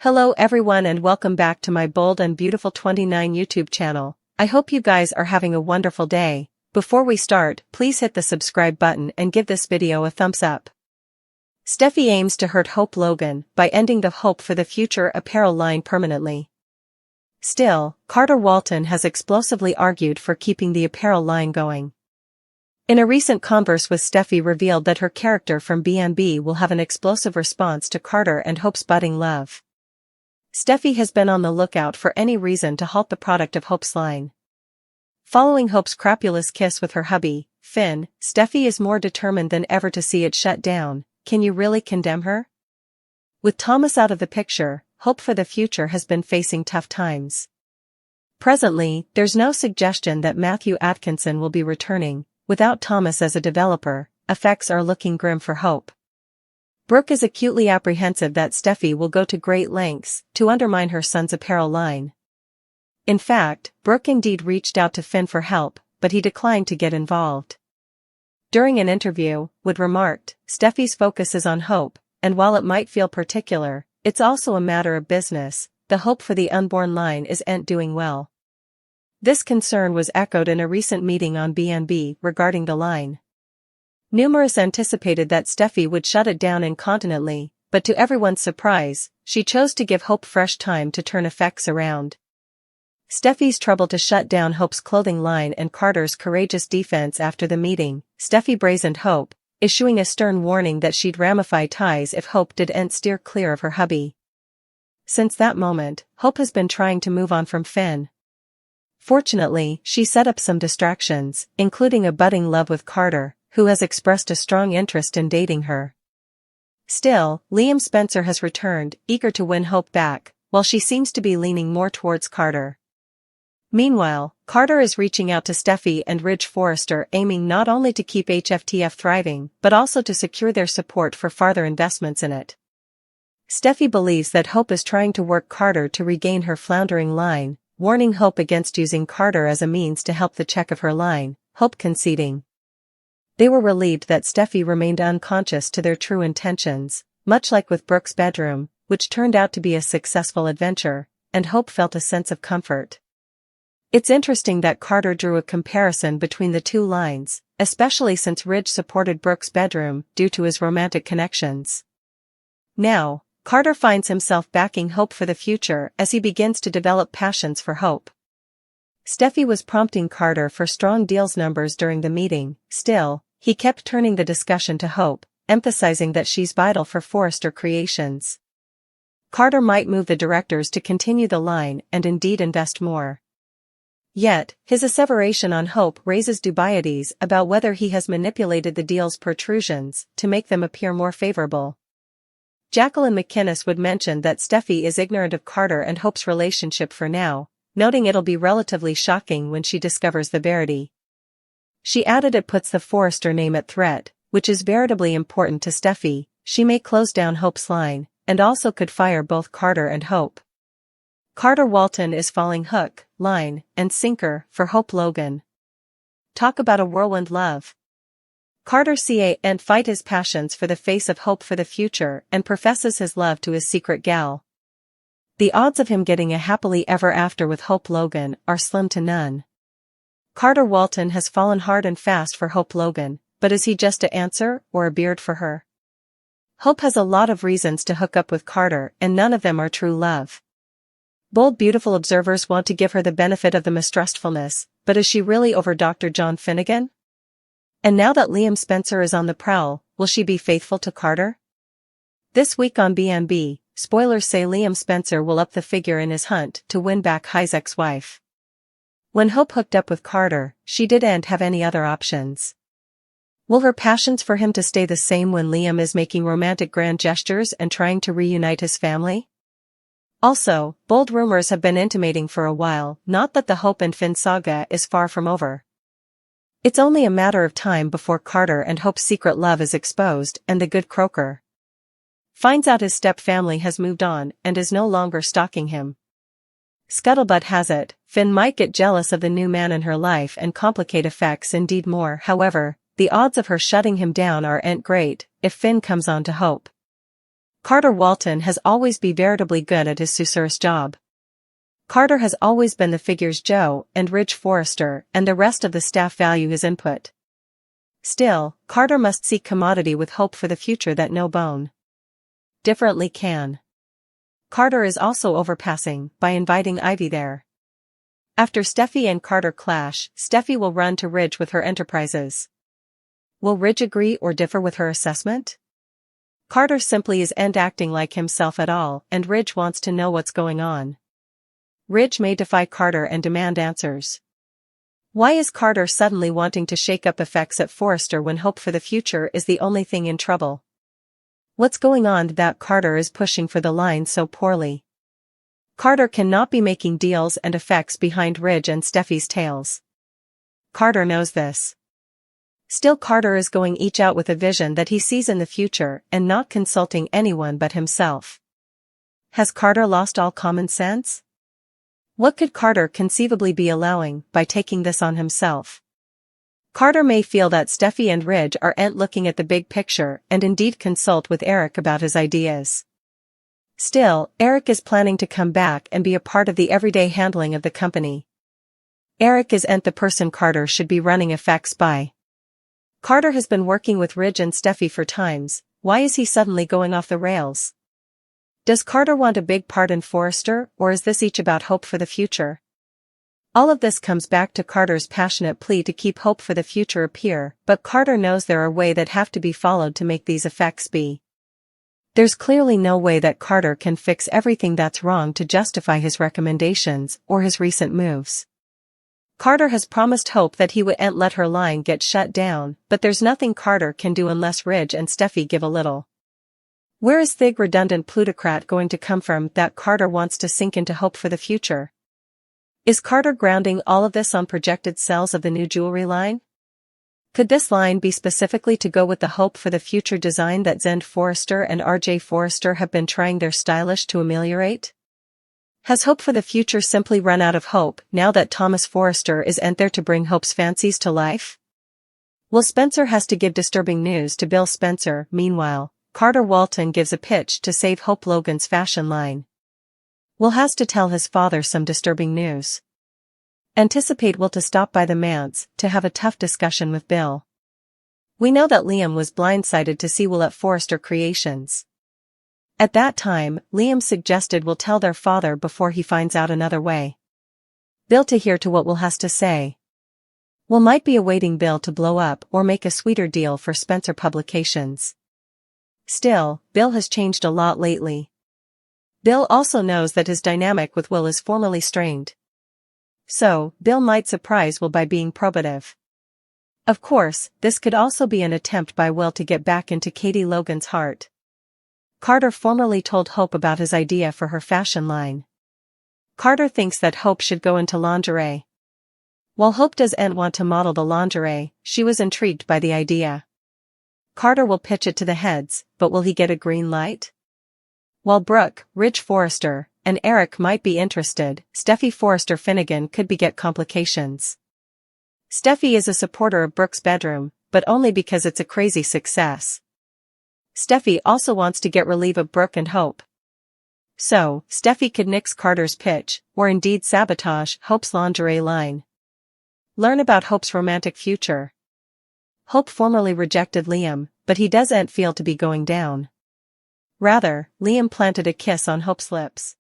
Hello everyone and welcome back to my Bold and Beautiful 29 YouTube channel. I hope you guys are having a wonderful day. Before we start, please hit the subscribe button and give this video a thumbs up. Steffy aims to hurt Hope Logan by ending the Hope for the Future apparel line permanently. Still, Carter Walton has explosively argued for keeping the apparel line going. In a recent converse with Steffy revealed that her character from B&B will have an explosive response to Carter and Hope's budding love. Steffy has been on the lookout for any reason to halt the product of Hope's line. Following Hope's crapulous kiss with her hubby, Finn, Steffy is more determined than ever to see it shut down. Can you really condemn her? With Thomas out of the picture, Hope for the Future has been facing tough times. Presently, there's no suggestion that Matthew Atkinson will be returning. Without Thomas as a developer, effects are looking grim for Hope. Brooke is acutely apprehensive that Steffy will go to great lengths to undermine her son's apparel line. In fact, Brooke indeed reached out to Finn for help, but he declined to get involved. During an interview, Wood remarked, "Steffy's focus is on Hope, and while it might feel particular, it's also a matter of business. The Hope for the unborn line isn't doing well." This concern was echoed in a recent meeting on B&B regarding the line. Numerous anticipated that Steffy would shut it down incontinently, but to everyone's surprise, she chose to give Hope fresh time to turn effects around. Steffy's trouble to shut down Hope's clothing line and Carter's courageous defense after the meeting, Steffy brazened Hope, issuing a stern warning that she'd ramify ties if Hope didn't steer clear of her hubby. Since that moment, Hope has been trying to move on from Finn. Fortunately, she set up some distractions, including a budding love with Carter, who has expressed a strong interest in dating her. Still, Liam Spencer has returned, eager to win Hope back, while she seems to be leaning more towards Carter. Meanwhile, Carter is reaching out to Steffy and Ridge Forrester, aiming not only to keep HFTF thriving but also to secure their support for farther investments in it. Steffy believes that Hope is trying to work Carter to regain her floundering line, warning Hope against using Carter as a means to help the check of her line, Hope conceding. They were relieved that Steffy remained unconscious to their true intentions, much like with Brooke's bedroom, which turned out to be a successful adventure, and Hope felt a sense of comfort. It's interesting that Carter drew a comparison between the two lines, especially since Ridge supported Brooke's bedroom due to his romantic connections. Now, Carter finds himself backing Hope for the Future as he begins to develop passions for Hope. Steffy was prompting Carter for strong deals numbers during the meeting. Still, he kept turning the discussion to Hope, emphasizing that she's vital for Forrester Creations. Carter might move the directors to continue the line and indeed invest more. Yet, his asseveration on Hope raises dubieties about whether he has manipulated the deal's protrusions to make them appear more favorable. Jacqueline McInnes would mention that Steffy is ignorant of Carter and Hope's relationship for now, noting it'll be relatively shocking when she discovers the verity. She added it puts the Forrester name at threat, which is veritably important to Steffy. She may close down Hope's line, and also could fire both Carter and Hope. Carter Walton is falling hook, line, and sinker for Hope Logan. Talk about a whirlwind love. Carter can't fight his passions for the face of Hope for the Future and professes his love to his secret gal. The odds of him getting a happily ever after with Hope Logan are slim to none. Carter Walton has fallen hard and fast for Hope Logan, but is he just an answer or a beard for her? Hope has a lot of reasons to hook up with Carter and none of them are true love. Bold Beautiful observers want to give her the benefit of the mistrustfulness, but is she really over Dr. John Finnegan? And now that Liam Spencer is on the prowl, will she be faithful to Carter? This week on B&B, spoilers say Liam Spencer will up the figure in his hunt to win back High's ex-wife. When Hope hooked up with Carter, she didn't have any other options. Will her passions for him to stay the same when Liam is making romantic grand gestures and trying to reunite his family? Also, bold rumors have been intimating for a while, not that the Hope and Finn saga is far from over. It's only a matter of time before Carter and Hope's secret love is exposed and the good croaker finds out his step-family has moved on and is no longer stalking him. Scuttlebutt has it, Finn might get jealous of the new man in her life and complicate effects indeed more. However, the odds of her shutting him down aren't great if Finn comes on to Hope. Carter Walton has always been veritably good at his susurrus job. Carter has always been the figures Joe and Ridge Forrester and the rest of the staff value his input. Still, Carter must seek commodity with hope for the future that no bone differently can. Carter is also overpassing by inviting Ivy there. After Steffy and Carter clash, Steffy will run to Ridge with her enterprises. Will Ridge agree or differ with her assessment? Carter simply isn't acting like himself at all, and Ridge wants to know what's going on. Ridge may defy Carter and demand answers. Why is Carter suddenly wanting to shake up effects at Forrester when hope for the future is the only thing in trouble? What's going on that Carter is pushing for the line so poorly? Carter cannot be making deals and effects behind Ridge and Steffy's tails. Carter knows this. Still, Carter is going each out with a vision that he sees in the future and not consulting anyone but himself. Has Carter lost all common sense? What could Carter conceivably be allowing by taking this on himself? Carter may feel that Steffy and Ridge aren't looking at the big picture and indeed consult with Eric about his ideas. Still, Eric is planning to come back and be a part of the everyday handling of the company. Eric isn't the person Carter should be running effects by. Carter has been working with Ridge and Steffy for times. Why is he suddenly going off the rails? Does Carter want a big part in Forrester, or is this each about hope for the future? All of this comes back to Carter's passionate plea to keep hope for the future appear, but Carter knows there are ways that have to be followed to make these effects be. There's clearly no way that Carter can fix everything that's wrong to justify his recommendations or his recent moves. Carter has promised Hope that he wouldn't let her line get shut down, but there's nothing Carter can do unless Ridge and Steffy give a little. Where is the redundant plutocrat going to come from that Carter wants to sink into hope for the future? Is Carter grounding all of this on projected sales of the new jewelry line? Could this line be specifically to go with the hope for the future design that Zend Forrester and RJ Forrester have been trying their stylish to ameliorate? Has hope for the future simply run out of hope now that Thomas Forrester isn't there to bring Hope's fancies to life? Will Spencer has to give disturbing news to Bill Spencer? Meanwhile, Carter Walton gives a pitch to save Hope Logan's fashion line. Will has to tell his father some disturbing news. Anticipate Will to stop by the manse to have a tough discussion with Bill. We know that Liam was blindsided to see Will at Forrester Creations. At that time, Liam suggested Will tell their father before he finds out another way. Bill to hear to what Will has to say. Will might be awaiting Bill to blow up or make a sweeter deal for Spencer Publications. Still, Bill has changed a lot lately. Bill also knows that his dynamic with Will is formally strained. So, Bill might surprise Will by being probative. Of course, this could also be an attempt by Will to get back into Katie Logan's heart. Carter formally told Hope about his idea for her fashion line. Carter thinks that Hope should go into lingerie. While Hope doesn't want to model the lingerie, she was intrigued by the idea. Carter will pitch it to the heads, but will he get a green light? While Brooke, Ridge Forrester, and Eric might be interested, Steffy Forrester Finnegan could beget complications. Steffy is a supporter of Brooke's bedroom, but only because it's a crazy success. Steffy also wants to get relief of Brooke and Hope. So, Steffy could nix Carter's pitch, or indeed sabotage Hope's lingerie line. Learn about Hope's romantic future. Hope formally rejected Liam, but he doesn't feel to be going down. Rather, Liam planted a kiss on Hope's lips.